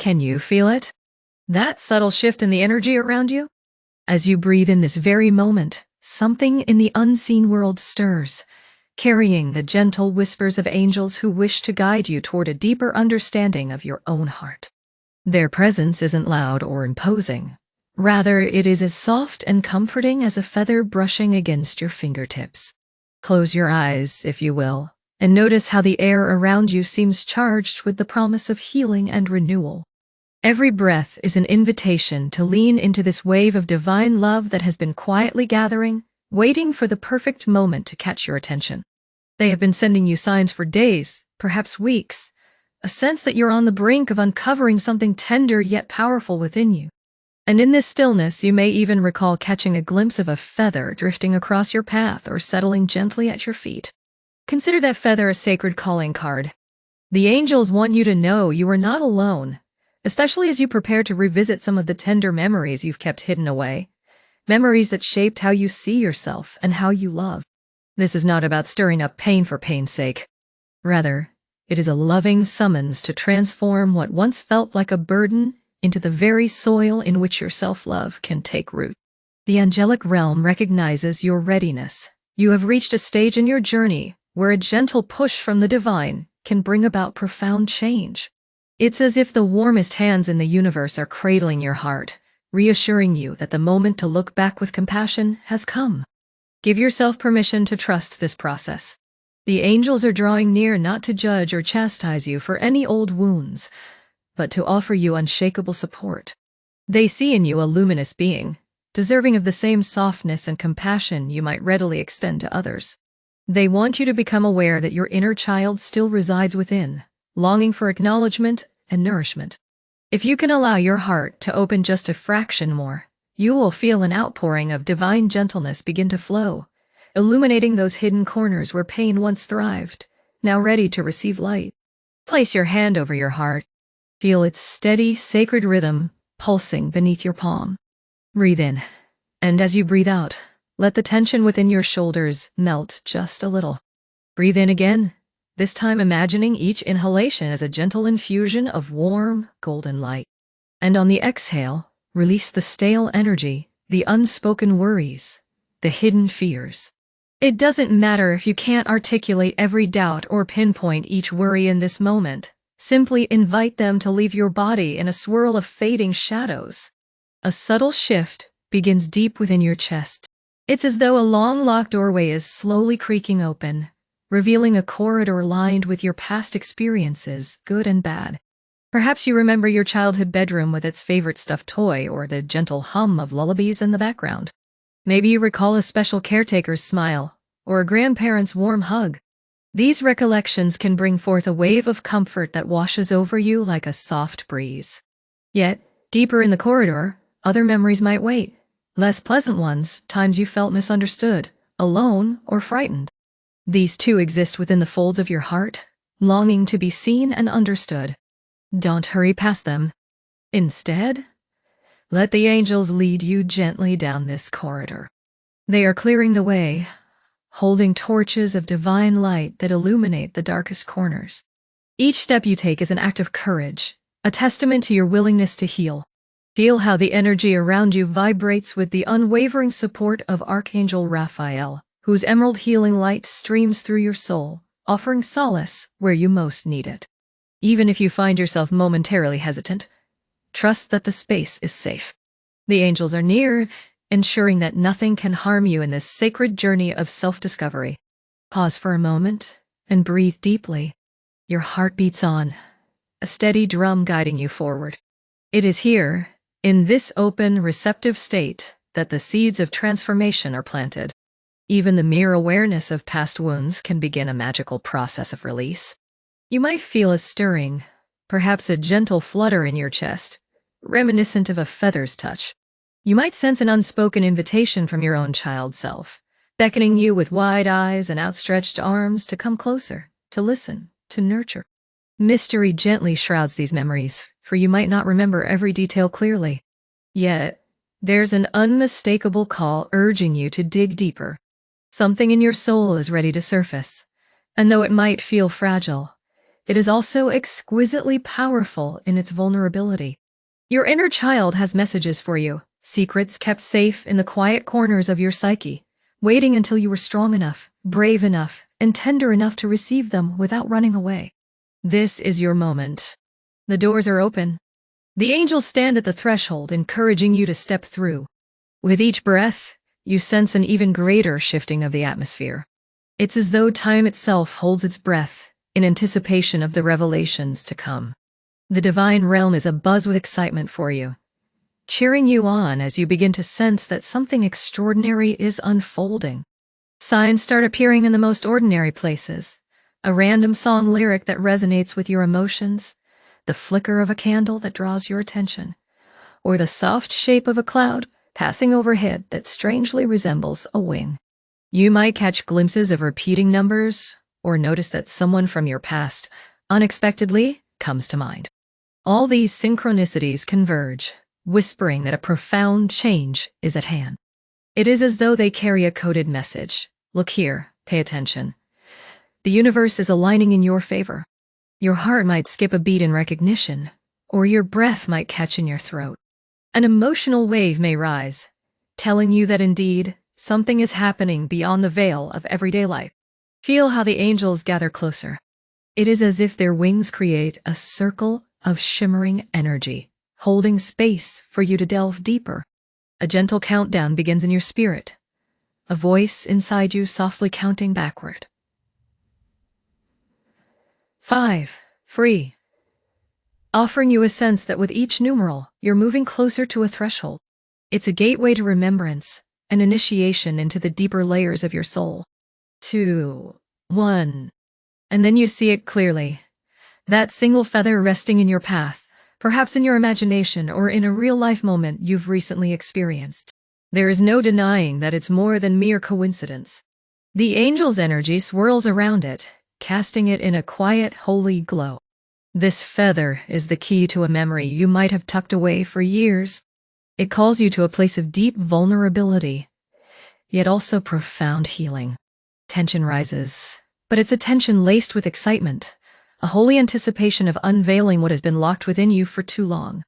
Can you feel it? That subtle shift in the energy around you? As you breathe in this very moment, something in the unseen world stirs, carrying the gentle whispers of angels who wish to guide you toward a deeper understanding of your own heart. Their presence isn't loud or imposing. Rather, it is as soft and comforting as a feather brushing against your fingertips. Close your eyes, if you will, and notice how the air around you seems charged with the promise of healing and renewal. Every breath is an invitation to lean into this wave of divine love that has been quietly gathering, waiting for the perfect moment to catch your attention. They have been sending you signs for days, perhaps weeks, a sense that you're on the brink of uncovering something tender yet powerful within you. And in this stillness, you may even recall catching a glimpse of a feather drifting across your path or settling gently at your feet. Consider that feather a sacred calling card. The angels want you to know you are not alone, especially as you prepare to revisit some of the tender memories you've kept hidden away, memories that shaped how you see yourself and how you love. This is not about stirring up pain for pain's sake. Rather, it is a loving summons to transform what once felt like a burden into the very soil in which your self-love can take root. The angelic realm recognizes your readiness. You have reached a stage in your journey where a gentle push from the divine can bring about profound change. It's as if the warmest hands in the universe are cradling your heart, reassuring you that the moment to look back with compassion has come. Give yourself permission to trust this process. The angels are drawing near not to judge or chastise you for any old wounds, but to offer you unshakable support. They see in you a luminous being, deserving of the same softness and compassion you might readily extend to others. They want you to become aware that your inner child still resides within, longing for acknowledgement and nourishment. If you can allow your heart to open just a fraction more, you will feel an outpouring of divine gentleness begin to flow, illuminating those hidden corners where pain once thrived, now ready to receive light. Place your hand over your heart. Feel its steady, sacred rhythm pulsing beneath your palm. Breathe in, and as you breathe out, let the tension within your shoulders melt just a little. Breathe in again, this time imagining each inhalation as a gentle infusion of warm, golden light. And on the exhale, release the stale energy, the unspoken worries, the hidden fears. It doesn't matter if you can't articulate every doubt or pinpoint each worry in this moment. Simply invite them to leave your body in a swirl of fading shadows. A subtle shift begins deep within your chest. It's as though a long locked doorway is slowly creaking open, revealing a corridor lined with your past experiences, good and bad. Perhaps you remember your childhood bedroom with its favorite stuffed toy or the gentle hum of lullabies in the background. Maybe you recall a special caretaker's smile or a grandparent's warm hug. These recollections can bring forth a wave of comfort that washes over you like a soft breeze. Yet, deeper in the corridor, other memories might wait. Less pleasant ones, times you felt misunderstood, alone, or frightened. These too exist within the folds of your heart, longing to be seen and understood. Don't hurry past them. Instead, let the angels lead you gently down this corridor. They are clearing the way, holding torches of divine light that illuminate the darkest corners. Each step you take is an act of courage, a testament to your willingness to heal. Feel how the energy around you vibrates with the unwavering support of Archangel Raphael, whose emerald healing light streams through your soul, offering solace where you most need it. Even if you find yourself momentarily hesitant, trust that the space is safe. The angels are near, ensuring that nothing can harm you in this sacred journey of self-discovery. Pause for a moment and breathe deeply. Your heart beats on, a steady drum guiding you forward. It is here, in this open, receptive state, that the seeds of transformation are planted. Even the mere awareness of past wounds can begin a magical process of release. You might feel a stirring, perhaps a gentle flutter in your chest, reminiscent of a feather's touch. You might sense an unspoken invitation from your own child self, beckoning you with wide eyes and outstretched arms to come closer, to listen, to nurture. Mystery gently shrouds these memories, for you might not remember every detail clearly. Yet, there's an unmistakable call urging you to dig deeper. Something in your soul is ready to surface, and though it might feel fragile, it is also exquisitely powerful in its vulnerability. Your inner child has messages for you, secrets kept safe in the quiet corners of your psyche, waiting until you were strong enough, brave enough, and tender enough to receive them without running away. This is your moment. The doors are open. The angels stand at the threshold, encouraging you to step through. With each breath, you sense an even greater shifting of the atmosphere. It's as though time itself holds its breath in anticipation of the revelations to come. The divine realm is abuzz with excitement for you, cheering you on as you begin to sense that something extraordinary is unfolding. Signs start appearing in the most ordinary places. A random song lyric that resonates with your emotions, the flicker of a candle that draws your attention, or the soft shape of a cloud passing overhead that strangely resembles a wing. You might catch glimpses of repeating numbers or notice that someone from your past unexpectedly comes to mind. All these synchronicities converge, whispering that a profound change is at hand. It is as though they carry a coded message. Look here, pay attention. The universe is aligning in your favor. Your heart might skip a beat in recognition, or your breath might catch in your throat. An emotional wave may rise, telling you that indeed, something is happening beyond the veil of everyday life. Feel how the angels gather closer. It is as if their wings create a circle of shimmering energy, holding space for you to delve deeper. A gentle countdown begins in your spirit, a voice inside you softly counting backward. 5. Free. Offering you a sense that with each numeral, you're moving closer to a threshold. It's a gateway to remembrance, an initiation into the deeper layers of your soul. 2, 1. And then you see it clearly. That single feather resting in your path, perhaps in your imagination or in a real-life moment you've recently experienced. There is no denying that it's more than mere coincidence. The angel's energy swirls around it, casting it in a quiet, holy glow. This feather is the key to a memory you might have tucked away for years. It calls you to a place of deep vulnerability, yet also profound healing. Tension rises, but it's a tension laced with excitement, a holy anticipation of unveiling what has been locked within you for too long.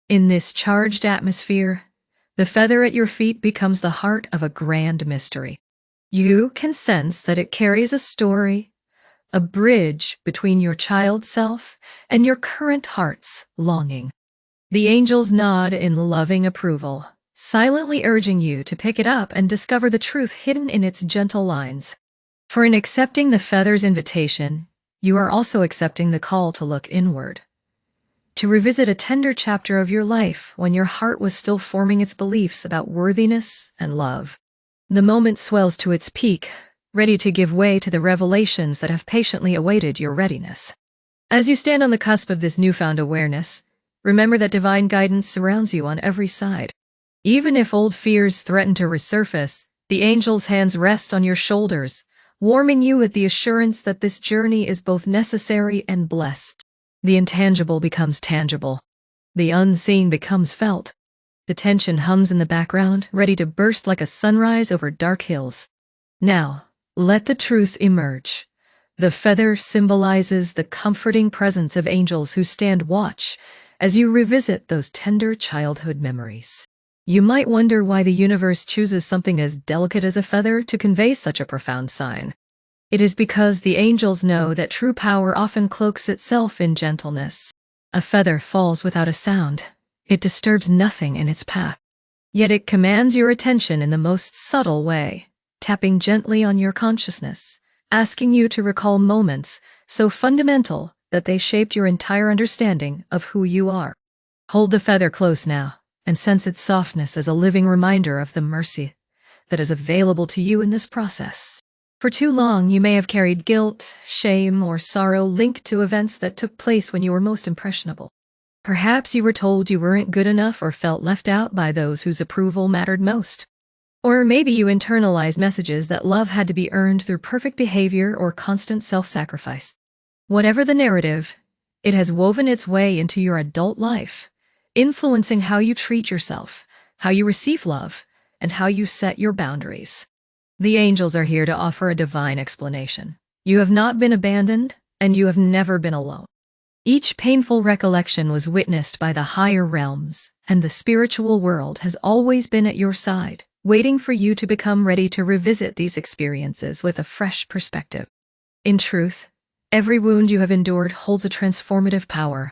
In this charged atmosphere, the feather at your feet becomes the heart of a grand mystery. You can sense that it carries a story, a bridge between your child self and your current heart's longing. The angels nod in loving approval, silently urging you to pick it up and discover the truth hidden in its gentle lines. For in accepting the feather's invitation, you are also accepting the call to look inward, to revisit a tender chapter of your life when your heart was still forming its beliefs about worthiness and love. The moment swells to its peak, ready to give way to the revelations that have patiently awaited your readiness. As you stand on the cusp of this newfound awareness, remember that divine guidance surrounds you on every side. Even if old fears threaten to resurface, the angel's hands rest on your shoulders, warming you with the assurance that this journey is both necessary and blessed. The intangible becomes tangible. The unseen becomes felt. The tension hums in the background, ready to burst like a sunrise over dark hills. Now, let the truth emerge. The feather symbolizes the comforting presence of angels who stand watch as you revisit those tender childhood memories. You might wonder why the universe chooses something as delicate as a feather to convey such a profound sign. It is because the angels know that true power often cloaks itself in gentleness. A feather falls without a sound. It disturbs nothing in its path. Yet it commands your attention in the most subtle way, tapping gently on your consciousness, asking you to recall moments so fundamental that they shaped your entire understanding of who you are. Hold the feather close now, and sense its softness as a living reminder of the mercy that is available to you in this process. For too long, you may have carried guilt, shame, or sorrow linked to events that took place when you were most impressionable. Perhaps you were told you weren't good enough or felt left out by those whose approval mattered most. Or maybe you internalized messages that love had to be earned through perfect behavior or constant self-sacrifice. Whatever the narrative, it has woven its way into your adult life, influencing how you treat yourself, how you receive love, and how you set your boundaries. The angels are here to offer a divine explanation. You have not been abandoned, and you have never been alone. Each painful recollection was witnessed by the higher realms, and the spiritual world has always been at your side, waiting for you to become ready to revisit these experiences with a fresh perspective. In truth, every wound you have endured holds a transformative power.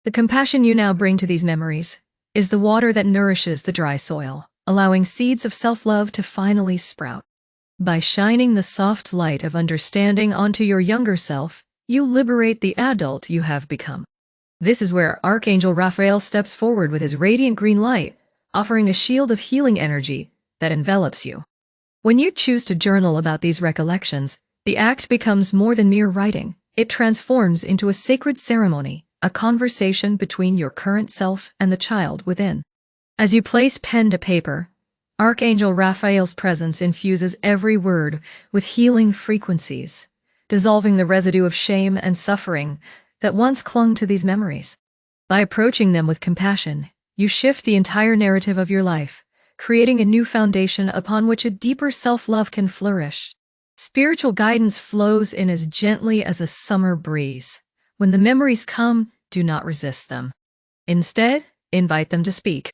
The compassion you now bring to these memories is the water that nourishes the dry soil, allowing seeds of self-love to finally sprout. By shining the soft light of understanding onto your younger self, you liberate the adult you have become. This is where Archangel Raphael steps forward with his radiant green light, offering a shield of healing energy that envelops you. When you choose to journal about these recollections, the act becomes more than mere writing. It transforms into a sacred ceremony, a conversation between your current self and the child within. As you place pen to paper, Archangel Raphael's presence infuses every word with healing frequencies, dissolving the residue of shame and suffering that once clung to these memories. By approaching them with compassion, you shift the entire narrative of your life, creating a new foundation upon which a deeper self-love can flourish. Spiritual guidance flows in as gently as a summer breeze. When the memories come, do not resist them. Instead, invite them to speak.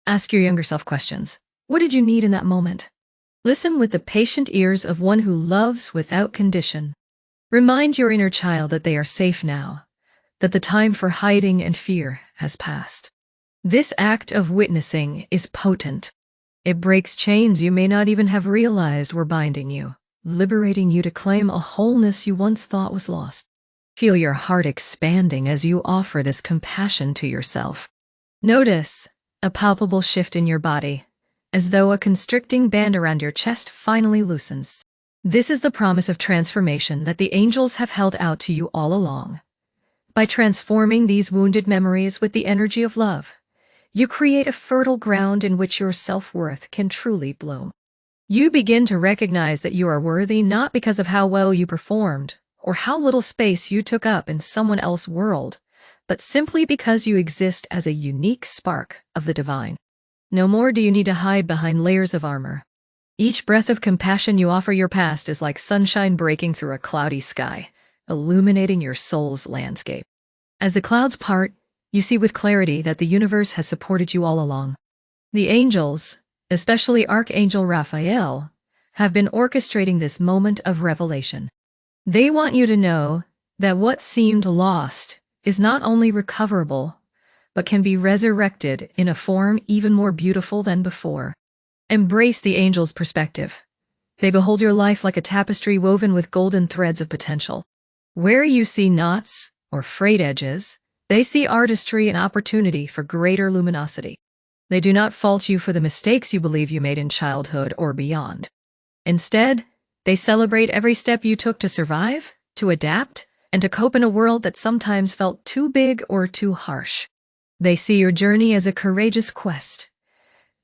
Ask your younger self questions. What did you need in that moment? Listen with the patient ears of one who loves without condition. Remind your inner child that they are safe now, that the time for hiding and fear has passed. This act of witnessing is potent. It breaks chains you may not even have realized were binding you, liberating you to claim a wholeness you once thought was lost. Feel your heart expanding as you offer this compassion to yourself. Notice a palpable shift in your body, as though a constricting band around your chest finally loosens. This is the promise of transformation that the angels have held out to you all along. By transforming these wounded memories with the energy of love, you create a fertile ground in which your self-worth can truly bloom. You begin to recognize that you are worthy not because of how well you performed or how little space you took up in someone else's world, but simply because you exist as a unique spark of the divine. No more do you need to hide behind layers of armor. Each breath of compassion you offer your past is like sunshine breaking through a cloudy sky, illuminating your soul's landscape. As the clouds part, you see with clarity that the universe has supported you all along. The angels, especially Archangel Raphael, have been orchestrating this moment of revelation. They want you to know that what seemed lost is not only recoverable, but can be resurrected in a form even more beautiful than before. Embrace the angel's perspective. They behold your life like a tapestry woven with golden threads of potential. Where you see knots or frayed edges, they see artistry and opportunity for greater luminosity. They do not fault you for the mistakes you believe you made in childhood or beyond. Instead, they celebrate every step you took to survive, to adapt, and to cope in a world that sometimes felt too big or too harsh. They see your journey as a courageous quest,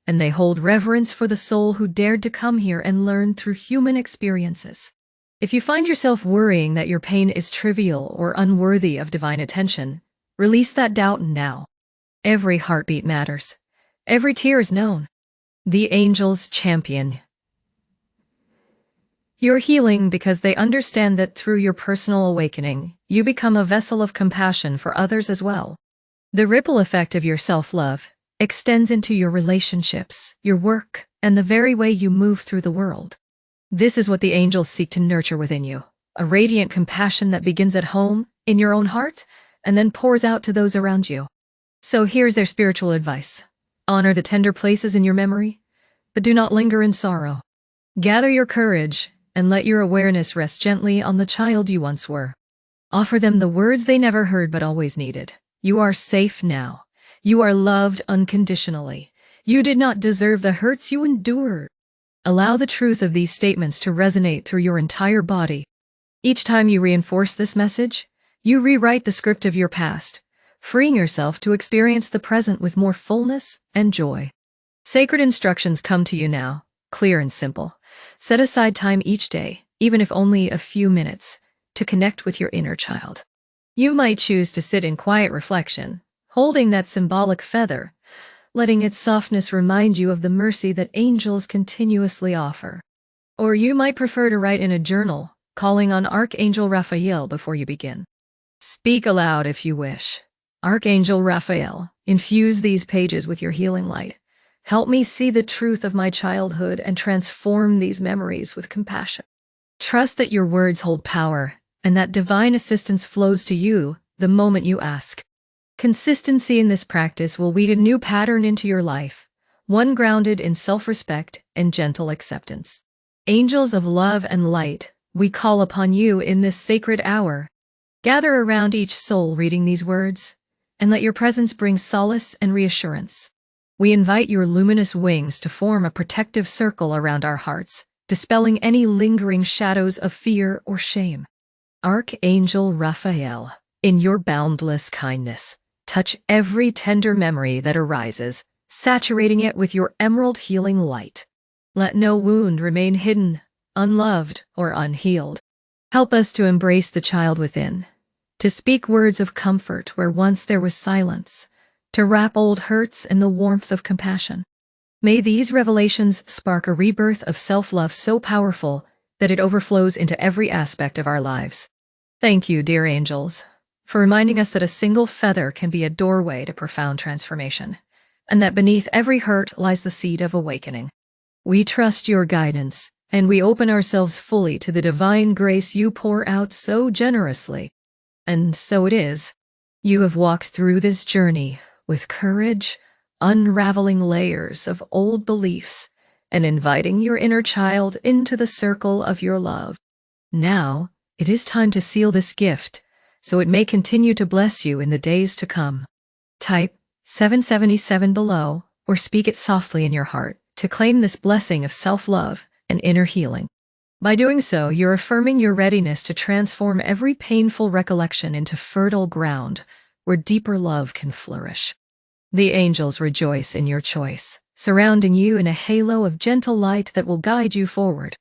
and they hold reverence for the soul who dared to come here and learn through human experiences. If you find yourself worrying that your pain is trivial or unworthy of divine attention, release that doubt now. Every heartbeat matters. Every tear is known. The angels champion your healing because they understand that through your personal awakening, you become a vessel of compassion for others as well. The ripple effect of your self-love extends into your relationships, your work, and the very way you move through the world. This is what the angels seek to nurture within you, a radiant compassion that begins at home, in your own heart, and then pours out to those around you. So here's their spiritual advice. Honor the tender places in your memory, but do not linger in sorrow. Gather your courage and let your awareness rest gently on the child you once were. Offer them the words they never heard but always needed. You are safe now. You are loved unconditionally. You did not deserve the hurts you endured. Allow the truth of these statements to resonate through your entire body. Each time you reinforce this message, you rewrite the script of your past, freeing yourself to experience the present with more fullness and joy. Sacred instructions come to you now, clear and simple. Set aside time each day, even if only a few minutes, to connect with your inner child. You might choose to sit in quiet reflection, holding that symbolic feather, letting its softness remind you of the mercy that angels continuously offer. Or you might prefer to write in a journal, calling on Archangel Raphael before you begin. Speak aloud if you wish. Archangel Raphael, infuse these pages with your healing light. Help me see the truth of my childhood and transform these memories with compassion. Trust that your words hold power and that divine assistance flows to you the moment you ask. Consistency in this practice will weave a new pattern into your life, one grounded in self-respect and gentle acceptance. Angels of love and light, we call upon you in this sacred hour. Gather around each soul reading these words, and let your presence bring solace and reassurance. We invite your luminous wings to form a protective circle around our hearts, dispelling any lingering shadows of fear or shame. Archangel Raphael, in your boundless kindness, touch every tender memory that arises, saturating it with your emerald healing light. Let no wound remain hidden, unloved, or unhealed. Help us to embrace the child within, to speak words of comfort where once there was silence, to wrap old hurts in the warmth of compassion. May these revelations spark a rebirth of self-love so powerful that it overflows into every aspect of our lives. Thank you, dear angels, for reminding us that a single feather can be a doorway to profound transformation, and that beneath every hurt lies the seed of awakening. We trust your guidance, and we open ourselves fully to the divine grace you pour out so generously. And so it is. You have walked through this journey with courage, unraveling layers of old beliefs, and inviting your inner child into the circle of your love. Now, it is time to seal this gift, so it may continue to bless you in the days to come. Type 777 below, or speak it softly in your heart to claim this blessing of self-love and inner healing. By doing so, you're affirming your readiness to transform every painful recollection into fertile ground where deeper love can flourish. The angels rejoice in your choice, surrounding you in a halo of gentle light that will guide you forward.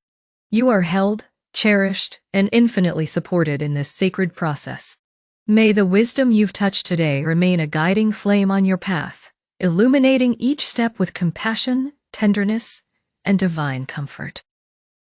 You are held, cherished, and infinitely supported in this sacred process. May the wisdom you've touched today remain a guiding flame on your path, illuminating each step with compassion, tenderness, and divine comfort.